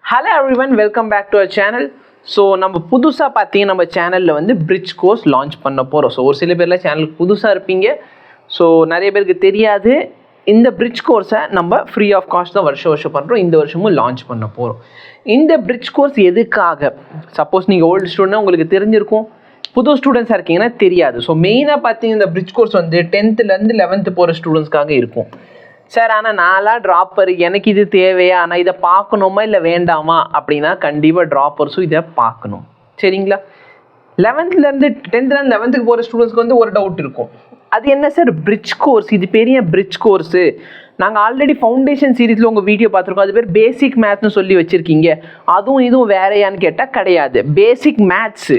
Hello everyone, welcome back to our channel. So நம்ம புதுசாக பார்த்தீங்கன்னா நம்ம சேனலில் வந்து பிரிட்ஜ் கோர்ஸ் லான்ச் பண்ண போகிறோம். ஸோ ஒரு சில பேரில் சேனலுக்கு புதுசாக இருப்பீங்க. ஸோ நிறைய பேருக்கு தெரியாது, இந்த பிரிட்ஜ் கோர்ஸை நம்ம ஃப்ரீ ஆஃப் காஸ்ட் தான் வருஷம் பண்ணுறோம். இந்த வருஷமும் லான்ச் பண்ண போகிறோம். இந்த பிரிட்ஜ் கோர்ஸ் எதுக்காக? சப்போஸ் நீங்கள் ஓல்டு ஸ்டூடெண்ட் உங்களுக்கு தெரிஞ்சிருக்கும், புது ஸ்டூடெண்ட்ஸாக இருக்கீங்கன்னா தெரியாது. ஸோ மெயினாக பார்த்தீங்கன்னா இந்த பிரிட்ஜ் கோர்ஸ் வந்து 10th-லேருந்து 11th போகிற ஸ்டூடெண்ட்ஸ்க்காக இருக்கும். சார் ஆனால் நான்லாம் ட்ராப்பர், எனக்கு இது தேவையா, ஆனால் இதை பார்க்கணுமா இல்லை வேண்டாமா அப்படின்னா கண்டிப்பாக ட்ராப்பர்ஸும் இதை பார்க்கணும். சரிங்களா? 11th-லேருந்து 10th-லேருந்து 11th போகிற ஸ்டூடெண்ட்ஸ்க்கு வந்து ஒரு டவுட் இருக்கும். அது என்ன சார் பிரிட்ஜ் கோர்ஸ், இது பெரிய பிரிட்ஜ் கோர்ஸு, நாங்கள் ஆல்ரெடி ஃபவுண்டேஷன் சீரீஸில் உங்கள் வீடியோ பார்த்துருக்கோம், அது பேர் பேசிக் மேத்ஸ்னு சொல்லி வச்சுருக்கீங்க, அதுவும் இதுவும் வேறையான்னு கேட்டால் கிடையாது. பேசிக் மேத்ஸு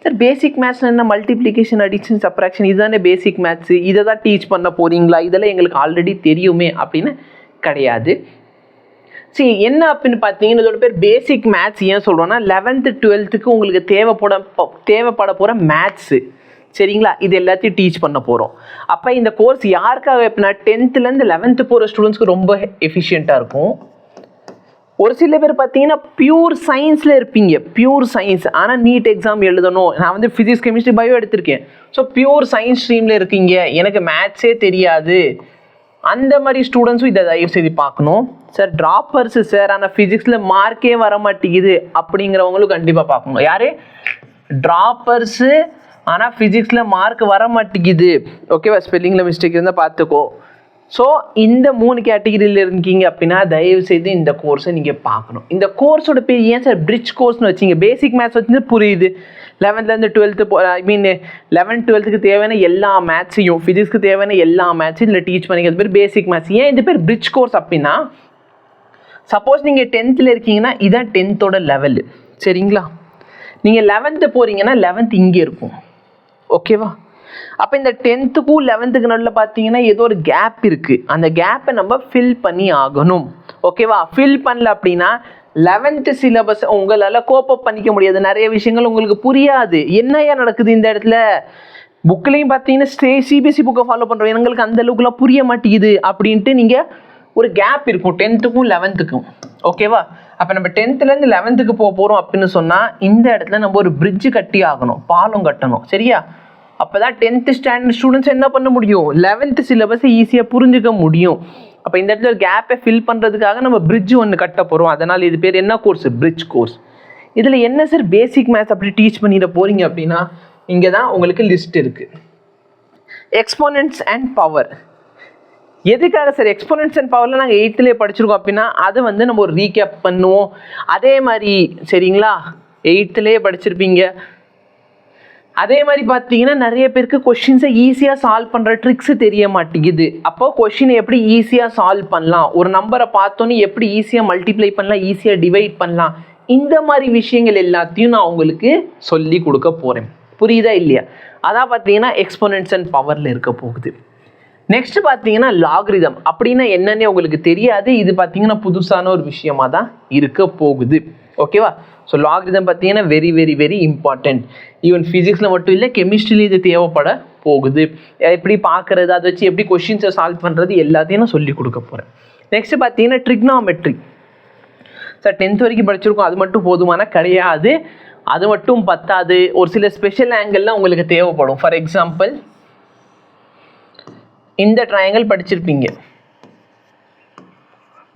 சார். பேசிக் மேத்ஸில் என்ன மல்டிப்ளிகேஷன், அடிஷன், சப்ராக்ஷன், இதுதானே பேசிக் மேத்ஸு, இதை தான் டீச் பண்ண போகிறீங்களா, இதெல்லாம் எங்களுக்கு ஆல்ரெடி தெரியுமே அப்படின்னு கிடையாது. சரி, என்ன அப்படின்னு பார்த்தீங்கன்னா இதோட பேர் பேசிக் மேத்ஸ். ஏன் சொல்கிறோன்னா 11th-12th உங்களுக்கு தேவைப்பட போகிற மேத்ஸு, சரிங்களா, இது எல்லாத்தையும் டீச் பண்ண போகிறோம். அப்போ இந்த கோர்ஸ் யாருக்காக எப்படின்னா 10th-லேருந்து 11th போகிற ஸ்டூடெண்ட்ஸ்க்கு ரொம்ப எஃபிஷியண்ட்டாக இருக்கும். ஒரு சில பேர் பார்த்தீங்கன்னா பியூர் சயின்ஸில் இருப்பீங்க, பியூர் சயின்ஸ், ஆனால் நீட் எக்ஸாம் எழுதணும். நான் வந்து ஃபிசிக்ஸ், கெமிஸ்ட்ரி, பயோ எடுத்திருக்கேன். ஸோ பியூர் சயின்ஸ் ஸ்ட்ரீமில் இருக்கீங்க, எனக்கு மேத்ஸே தெரியாது, அந்த மாதிரி ஸ்டூடெண்ட்ஸும் இதை தயவு செய்து பார்க்கணும். சார் ட்ராப்பர்ஸு சார், ஆனால் ஃபிசிக்ஸில் மார்க்கே வர மாட்டேங்குது அப்படிங்கிறவங்களும் கண்டிப்பாக பார்க்கணும். யார்? ட்ராப்பர்ஸு, ஆனால் ஃபிசிக்ஸில் மார்க் வர மாட்டேங்குது, ஓகேவா, ஸ்பெல்லிங்கில் மிஸ்டேக் இருந்தால் பார்த்துக்கோ. ஸோ இந்த 3 கேட்டகிரியில் இருக்கீங்க அப்படின்னா தயவு செய்து இந்த கோர்ஸை நீங்கள் பார்க்கணும். இந்த கோர்ஸோட பேர் ஏன் சார் பிரிட்ஜ் கோர்ஸ்னு வச்சிங்க? பேசிக் மேத்ஸ் வச்சு புரியுது, 11th-லேருந்து 12th 11th-12th தேவையான எல்லா மேத்ஸையும், ஃபிசிக்ஸ்க்கு தேவையான எல்லா மேத்ஸையும் இதில் டீச் பண்ணிக்கிறது பேர் பேசிக் மேத்ஸ். ஏன் இது பேர் பிரிட்ஜ் கோர்ஸ் அப்படின்னா, சப்போஸ் நீங்கள் 10th இருக்கீங்கன்னா இதான் 10th லெவலு, சரிங்களா. நீங்கள் 11th போகிறீங்கன்னா 11th இங்கே இருக்கும், ஓகேவா. அப்போ இந்த 10th-க்கும் 11th-க்கு நடுவில் பார்த்தீங்கன்னா ஏதோ ஒரு கேப் இருக்குது, அந்த கேப்பை நம்ம ஃபில் பண்ணி ஆகணும், ஓகேவா. ஃபில் பண்ணல அப்படின்னா 11th சிலபஸ் உங்களால் கோப்பப் பண்ணிக்க முடியாது, நிறைய விஷயங்கள் உங்களுக்கு புரியாது. என்னையா நடக்குது இந்த இடத்துல, புக்லேயும் பார்த்தீங்கன்னா சிபிஎஸ்சி புக்கை ஃபாலோ பண்ணுறோம், எங்களுக்கு அந்த அளவுக்குலாம் புரிய மாட்டேங்குது அப்படின்ட்டு நீங்கள் ஒரு கேப் இருக்கும் 10th-க்கும் 11th-க்கும், ஓகேவா. அப்போ நம்ம 10th-லேருந்து 11th-க்கு போக போகிறோம் அப்படின்னு சொன்னால் இந்த இடத்துல நம்ம ஒரு பிரிட்ஜு கட்டி ஆகணும், பாலம் கட்டணும், சரியா. அப்போ தான் 10th ஸ்டாண்டர்ட் ஸ்டூடெண்ட்ஸ் என்ன பண்ண முடியும், 11th சிலபஸை ஈஸியாக புரிஞ்சுக்க முடியும். அப்போ இந்த இடத்துல ஒரு கேப்பை ஃபில் பண்ணுறதுக்காக நம்ம பிரிட்ஜ் ஒன்று கட்ட போகிறோம். அதனால் இது பேர் என்ன கோர்ஸ்? Bridge course. இதில் என்ன சார் பேசிக் மேத்ஸ் அப்படி டீச் பண்ணிட போகிறீங்க அப்படின்னா, இங்கே தான் உங்களுக்கு லிஸ்ட் இருக்குது. Exponents and power. எதுக்காக சார் எக்ஸ்போனன்ட்ஸ் அண்ட் பவரில் நாங்கள் 8th படிச்சிருக்கோம் அப்படின்னா அதை வந்து நம்ம ஒரு ரீகேப் பண்ணுவோம். அதே மாதிரி சரிங்களா, 8th படிச்சிருப்பீங்க. அதே மாதிரி பார்த்தீங்கன்னா நிறைய பேருக்கு கொஷின்ஸை ஈஸியாக சால்வ் பண்ணுற ட்ரிக்ஸு தெரிய மாட்டேங்குது. அப்போ கொஷினை எப்படி ஈஸியாக சால்வ் பண்ணலாம், ஒரு நம்பரை பார்த்தோன்னே எப்படி ஈஸியாக மல்டிப்ளை பண்ணலாம், ஈஸியாக டிவைட் பண்ணலாம், இந்த மாதிரி விஷயங்கள் எல்லாத்தையும் நான் உங்களுக்கு சொல்லி கொடுக்க போகிறேன். புரியுதா இல்லையா? அதான் பார்த்தீங்கன்னா எக்ஸ்போனன்ட்ஸ் அண்ட் பவரில் இருக்க போகுது. நெக்ஸ்ட் பார்த்தீங்கன்னா லாக்ரிதம் அப்படின்னா என்னன்னே உங்களுக்கு தெரியாது, இது பார்த்தீங்கன்னா புதுசான ஒரு விஷயமா தான் இருக்க போகுது, ஓகேவா. ஸோ லாக்ரிதம் பார்த்தீங்கன்னா very very very important. Even ஃபிசிக்ஸில் மட்டும் இல்லை, கெமிஸ்ட்ரியில் இது தேவைப்பட போகுது. எப்படி பார்க்குறது, அதை வச்சு எப்படி கொஷின்ஸை சால்வ் பண்ணுறது எல்லாத்தையும் நான் சொல்லி கொடுக்க போகிறேன். நெக்ஸ்ட் பார்த்தீங்கன்னா ட்ரிக்னாமெட்ரி. சார் 10th வரைக்கும் படிச்சிருக்கோம், அது மட்டும் போதுமான கிடையாது, அது மட்டும் பத்தாது, ஒரு சில ஸ்பெஷல் ஆங்கிள்லாம் உங்களுக்கு தேவைப்படும். ஃபார் எக்ஸாம்பிள் இந்த ட்ரையாங்கிள் படிச்சிருப்பீங்க,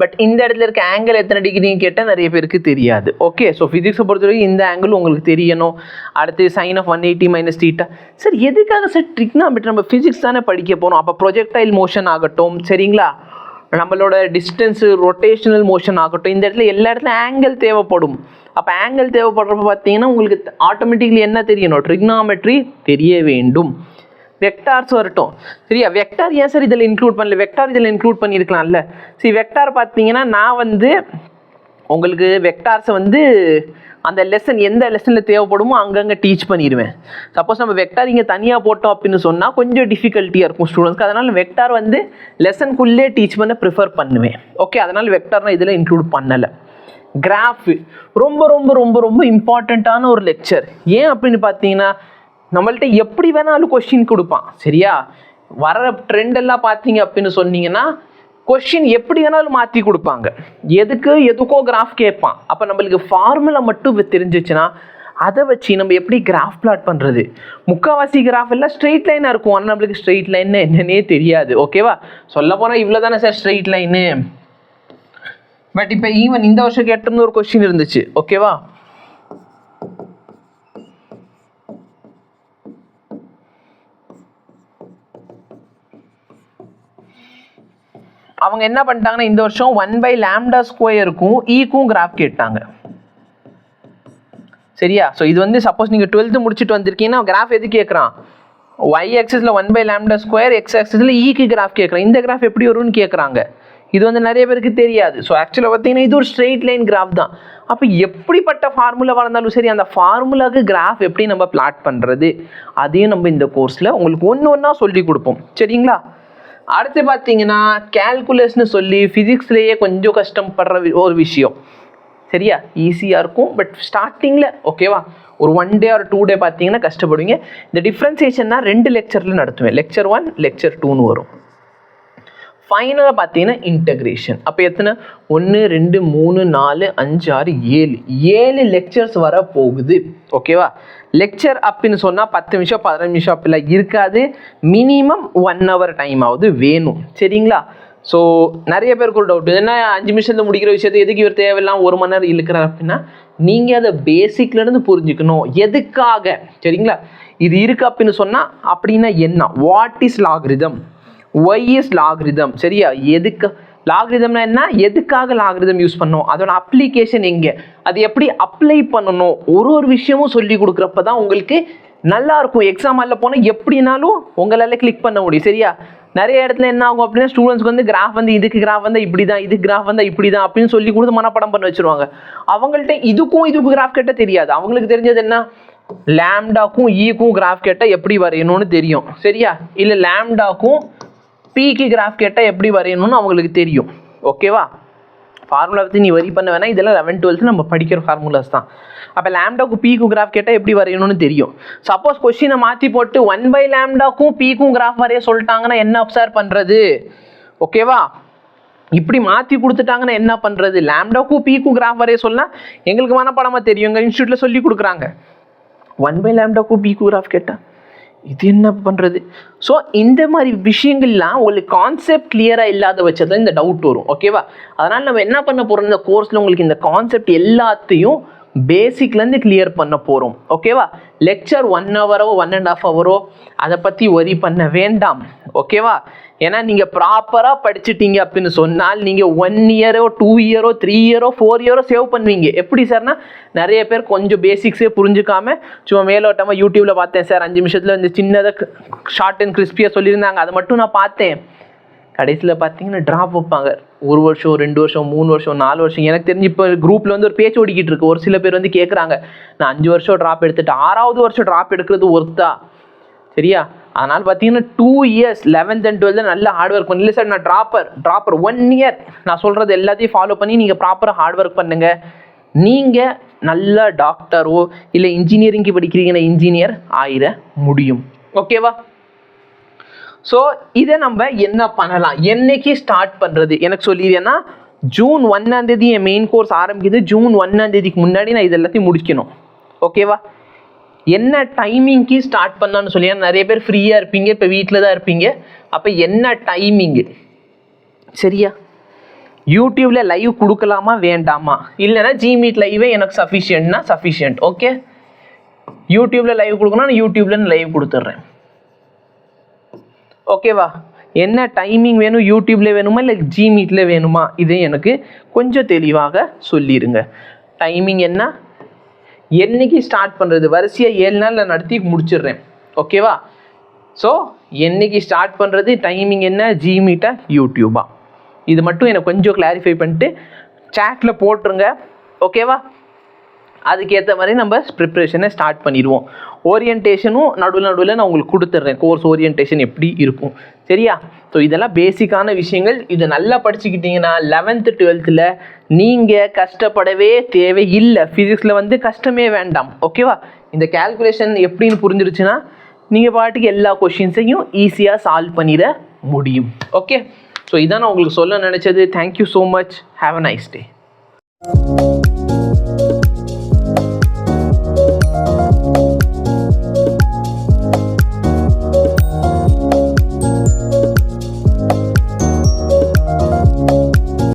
பட் இந்த இடத்துல இருக்க ஆங்கிள் எத்தனை டிகிரின்னு கேட்டால் நிறைய பேருக்கு தெரியாது, ஓகே. ஸோ ஃபிசிக்ஸை பொறுத்தவரைக்கும் இந்த ஆங்கிள் உங்களுக்கு தெரியணும். அடுத்து sin of 180 - θ. சார் எதுக்காக சார் ட்ரிக்னாமெட்ரி? நம்ம ஃபிசிக்ஸ் தானே படிக்க போகிறோம். அப்போ ப்ரொஜெக்டைல் மோஷன் ஆகட்டும், சரிங்களா, நம்மளோட டிஸ்டன்ஸு, ரொட்டேஷனல் மோஷன் ஆகட்டும், இந்த இடத்துல எல்லா இடத்துல ஆங்கிள் தேவைப்படும். அப்போ ஆங்கிள் தேவைப்படுறப்ப பார்த்தீங்கன்னா உங்களுக்கு ஆட்டோமேட்டிக்லி என்ன தெரியணும், ட்ரிக்னாமெட்ரி தெரிய வேண்டும். வெக்டார்ஸ் வரட்டும், சரியா. வெக்டார் ஏன் சார் இதில் இன்க்ளூட் பண்ணல, வெக்டார் இதில் இன்க்ளூட் பண்ணியிருக்கலாம்ல. சரி, வெக்டார் பார்த்தீங்கன்னா நான் வந்து உங்களுக்கு வெக்டார்ஸை வந்து அந்த லெசன் எந்த லெசனில் தேவைப்படுமோ அங்கங்கே டீச் பண்ணிடுவேன். சப்போஸ் நம்ம வெக்டார் இங்கே தனியாக போட்டோம் அப்படின்னு சொன்னால் கொஞ்சம் டிஃபிகல்ட்டியாக இருக்கும் ஸ்டூடெண்ட்ஸ்க்கு, அதனால் வெக்டார் வந்து லெசனுக்குள்ளே டீச் பண்ண ப்ரிஃபர் பண்ணுவேன், ஓகே. அதனால் வெக்டார் நான் இதில் இன்க்ளூட் பண்ணலை. கிராஃப் ரொம்ப ரொம்ப ரொம்ப ரொம்ப இம்பார்ட்டண்ட்டான ஒரு லெக்சர். ஏன் அப்படின்னு பார்த்தீங்கன்னா நம்மள்ட்ட எப்படி வேணாலும் கொஸ்டின் கொடுப்பான், சரியா. வர ட்ரெண்ட் எல்லாம் பார்த்தீங்க அப்படின்னு சொன்னீங்கன்னா கொஸ்டின் எப்படி வேணாலும் மாற்றி கொடுப்பாங்க, எதுக்கோ கிராஃப் கேட்பான். அப்போ நம்மளுக்கு ஃபார்முலா மட்டும் தெரிஞ்சிச்சுன்னா அதை வச்சு நம்ம எப்படி கிராஃப் பிளாட் பண்ணுறது? முக்கால்வாசி கிராஃப் எல்லாம் ஸ்ட்ரெயிட் லைனாக இருக்கும், ஆனால் நம்மளுக்கு ஸ்ட்ரெயிட் லைன்னு என்னன்னே தெரியாது. ஓகேவா? சொல்ல போனால் இவ்வளோ தானே சார் ஸ்ட்ரெயிட் லைனு. பட் இப்போ ஈவன் இந்த வருஷம் கேட்டிருந்த ஒரு கொஸ்டின் இருந்துச்சு. ஓகேவா? அவங்க என்ன பண்ணிட்டாங்கன்னா இந்த வருஷம் 1/λ² ஈக்கும் கிராஃப் கேட்டாங்க. சரியா? ஸோ இது வந்து சப்போஸ் நீங்கள் 12th முடிச்சுட்டு வந்திருக்கீங்கன்னா கிராஃப் எது கேட்குறான்? y ஆக்சிஸில் 1/λ², x ஆக்சிஸில் ஈக்கு கிராஃப் கேட்குறான். இந்த கிராஃப் எப்படி வரும்னு கேட்குறாங்க. இது வந்து நிறைய பேருக்கு தெரியாது. ஸோ ஆக்சுவலாக பார்த்தீங்கன்னா இது ஒரு ஸ்ட்ரெயிட் லைன் கிராஃப் தான். அப்போ எப்படிப்பட்ட ஃபார்முலாவாக இருந்தாலும் சரி அந்த ஃபார்முலாவுக்கு கிராஃப் எப்படி நம்ம பிளாட் பண்ணுறது அதையும் நம்ம இந்த கோர்ஸில் உங்களுக்கு ஒன்றா சொல்லி கொடுப்போம். சரிங்களா? அடுத்து பார்த்தீங்கன்னா கேல்குலஸ்னு சொல்லி ஃபிசிக்ஸ்லேயே கொஞ்சம் கஷ்டப்படுற ஒரு விஷயம். சரியா? ஈஸியாக இருக்கும், பட் ஸ்டார்டிங்கில் ஓகேவா ஒரு 1 day or 2 day பார்த்தீங்கன்னா கஷ்டப்படுவீங்க. இந்த டிஃப்ரென்சியேஷன்னா 2 லெக்சரில் நடத்துவேன். லெக்சர் 1, லெக்சர் 2ன்னு வரும். ஃபைனலாக பார்த்தீங்கன்னா இன்டகிரேஷன். அப்போ எத்தனை? 1 2 3 4 5 6 7 லெக்சர்ஸ் வர போகுது. ஓகேவா? லெக்சர் அப்படின்னு சொன்னால் 10 நிமிஷம் 15 நிமிஷம் அப்படிலாம் இருக்காது. மினிமம் 1 hour டைம் ஆகுது வேணும். சரிங்களா? ஸோ நிறைய பேருக்கு ஒரு டவுட், என்ன 5 நிமிஷத்தில் முடிக்கிற விஷயத்தை எதுக்கு இவர் தேவையில்லாம் 1 மணி நேரம் இழுக்கிறார் அப்படின்னா, நீங்கள் அதை பேசிக்லேருந்து புரிஞ்சுக்கணும் எதுக்காக. சரிங்களா? இது இருக்குது அப்படின்னு சொன்னால் அப்படின்னா என்ன? What is logarithm, why is logarithm. சரியா? எதுக்கு லாகிரிதம்னா என்ன, எதுக்காக லாகிரிதம் யூஸ் பண்ணணும், அதோட அப்ளிகேஷன் எங்கே, அது எப்படி அப்ளை பண்ணணும், ஒரு விஷயமும் சொல்லி கொடுக்குறப்ப தான் உங்களுக்கு நல்லா இருக்கும். எக்ஸாம் ஹாலில் போனால் எப்படினாலும் உங்களால் கிளிக் பண்ண முடியும். சரியா? நிறைய இடத்துல என்ன ஆகும் அப்படின்னா ஸ்டூடெண்ட்ஸ்க்கு வந்து கிராஃப் வந்து இதுக்கு கிராஃப் வந்தால் இப்படி தான், இதுக்கு கிராஃப் வந்தால் இப்படி தான் அப்படின்னு சொல்லி கொடுத்து மனப்படம் பண்ண வச்சுருவாங்க. அவங்கள்ட்ட இதுக்கும் கிராஃப் கேட்டால் தெரியாது. அவங்களுக்கு தெரிஞ்சது என்ன, லாம்டாக்கும் ஈக்கும் கிராஃப் கேட்டால் எப்படி வரையணும்னு தெரியும். சரியா? இல்லை லாம்டாக்கும் பிக்கு கிராஃப் கேட்டால் எப்படி வரையணும்னு அவங்களுக்கு தெரியும். ஓகேவா? ஃபார்முலா பற்றி நீ வரி பண்ண வேணாம், இதெல்லாம் 11th 12th நம்ம படிக்கிற ஃபார்முலாஸ் தான். அப்போ லாம்டாக்கும் பிக்கும் கிராஃப் கேட்டால் எப்படி வரையணும்னு தெரியும். சப்போஸ் கொஸ்டினை மாற்றி போட்டு 1/λக்கும் பிக்கும் கிராஃப் வரைய சொல்லிட்டாங்கன்னா என்ன அப்சர்வ் பண்ணுறது? ஓகேவா? இப்படி மாற்றி கொடுத்துட்டாங்கன்னா என்ன பண்ணுறது? லாம்டாக்கும் பிக்கும் கிராஃப் வரைய சொன்னால் எங்களுக்கு மனப்படமாக தெரியும், எங்கள் இன்ஸ்டியூட்டில் சொல்லி கொடுக்குறாங்க. 1/λக்கும் பிக்கும் கிராஃப் கேட்டால் இது என்ன பண்ணுறது? ஸோ இந்த மாதிரி விஷயங்கள்லாம் உங்களுக்கு கான்செப்ட் கிளியராக இல்லாத பட்சத்தில் இந்த டவுட் வரும். ஓகேவா? அதனால் நம்ம என்ன பண்ண போகிறோம், இந்த கோர்ஸில் உங்களுக்கு இந்த கான்செப்ட் எல்லாத்தையும் பேசிக்லேருந்து கிளியர் பண்ண போகிறோம். ஓகேவா? லெக்சர் 1 hour 1.5 hour அதை பற்றி ஒரி பண்ண வேண்டாம். ஓகேவா? ஏன்னா நீங்கள் ப்ராப்பராக படிச்சுட்டீங்க அப்படின்னு சொன்னால் நீங்கள் 1 year 2 year 3 year 4 year save பண்ணுவீங்க. எப்படி சார்னா, நிறைய பேர் கொஞ்சம் பேசிக்ஸே புரிஞ்சுக்காம சும்மா மேலோட்டமாக யூடியூப்பில் பார்த்தேன் சார் 5 நிமிஷத்தில் இந்த சின்னதாக ஷார்ட் அண்ட் கிறிஸ்பியாக சொல்லியிருந்தாங்க, அதை மட்டும் நான் பார்த்தேன். கடைசியில் பார்த்தீங்கன்னா ட்ராப் வைப்பாங்க. 1 வருஷம் 2 வருஷம் 3 வருஷம் 4 வருஷம். எனக்கு தெரிஞ்சு இப்போ குரூப்பில் வந்து ஒரு பேச்சு ஓடிக்கிட்டு இருக்கு. ஒரு சில பேர் வந்து கேட்குறாங்க, நான் 5 வருஷம் ட்ராப் எடுத்துட்டு 6வது வருஷம் ட்ராப் எடுக்கிறது ஒர்த்தா? சரியா? அதனால் பார்த்தீங்கன்னா 2 years 11th and 12th நல்லா ஹார்ட் ஒர்க் பண்ணி. இல்லை சார் நான் ட்ராப்பர் 1 year நான் சொல்கிறது எல்லாத்தையும் ஃபாலோ பண்ணி நீங்கள் ப்ராப்பராக ஹார்ட் ஒர்க் பண்ணுங்கள். நீங்கள் நல்ல டாக்டரோ இல்லை இன்ஜினியரிங்க்கு படிக்கிறீங்கன்னா இன்ஜினியர் ஆயிட முடியும். ஓகேவா? ஸோ இதை நம்ம என்ன பண்ணலாம், என்னைக்கு ஸ்டார்ட் பண்ணுறது எனக்கு சொல்லிடுறேன்னா, June 1 என் மெயின் கோர்ஸ் ஆரம்பிக்குது. June 1 முன்னாடி நான் இது எல்லாத்தையும் முடிக்கணும். ஓகேவா? என்ன டைமிங்க்கு ஸ்டார்ட் பண்ணலான்னு சொல்லி, நிறைய பேர் ஃப்ரீயாக இருப்பீங்க, இப்போ வீட்டில் தான் இருப்பீங்க. அப்போ என்ன டைமிங்கு? சரியா? யூடியூப்பில் லைவ் கொடுக்கலாமா வேண்டாமா? இல்லைனா ஜிமீட் லைவே எனக்கு சஃபிஷியன்ட்னா சஃபிஷியன்ட். ஓகே, யூடியூப்பில் லைவ் கொடுக்கணும், நான் யூடியூப்ல லைவ் கொடுத்துட்றேன். ஓகேவா? என்ன டைமிங் வேணும், யூடியூப்ல வேணுமா இல்லை ஜிமீட்ல வேணுமா, இதே எனக்கு கொஞ்சம் தெளிவாக சொல்லிடுங்க. டைமிங் என்ன, என்னைக்கு ஸ்டார்ட் பண்ணுறது, வரிசையாக 7 நாளில் நடத்தி முடிச்சிடுறேன். ஓகேவா? ஸோ என்னைக்கு ஸ்டார்ட் பண்ணுறது, டைமிங் என்ன, ஜிமீட்டா யூடியூபா, இது மட்டும் எனக்கு கொஞ்சம் கிளாரிஃபை பண்ணிட்டு சேட்டில் போட்டுருங்க. ஓகேவா? அதுக்கேற்ற மாதிரி நம்ம ப்ரிப்ரேஷனை ஸ்டார்ட் பண்ணிடுவோம். ஓரியன்டேஷனும் நடுவில் நான் உங்களுக்கு கொடுத்துட்றேன், கோர்ஸ் ஓரியன்டேஷன் எப்படி இருக்கும். சரியா? ஸோ இதெல்லாம் பேசிக்கான விஷயங்கள். இதை நல்லா படிச்சுக்கிட்டிங்கன்னா 11th 12th நீங்கள் கஷ்டப்படவே தேவையில்லை. ஃபிசிக்ஸில் வந்து கஷ்டமே வேண்டாம். ஓகேவா? இந்த கேல்குலேஷன் எப்படின்னு புரிஞ்சிருச்சுன்னா நீங்கள் பாட்டுக்கு எல்லா கொஷின்ஸையும் ஈஸியாக சால்வ் பண்ணிட முடியும். ஓகே, ஸோ இதான் நான் உங்களுக்கு சொல்ல நினச்சது. Thank you so much. Have a nice day.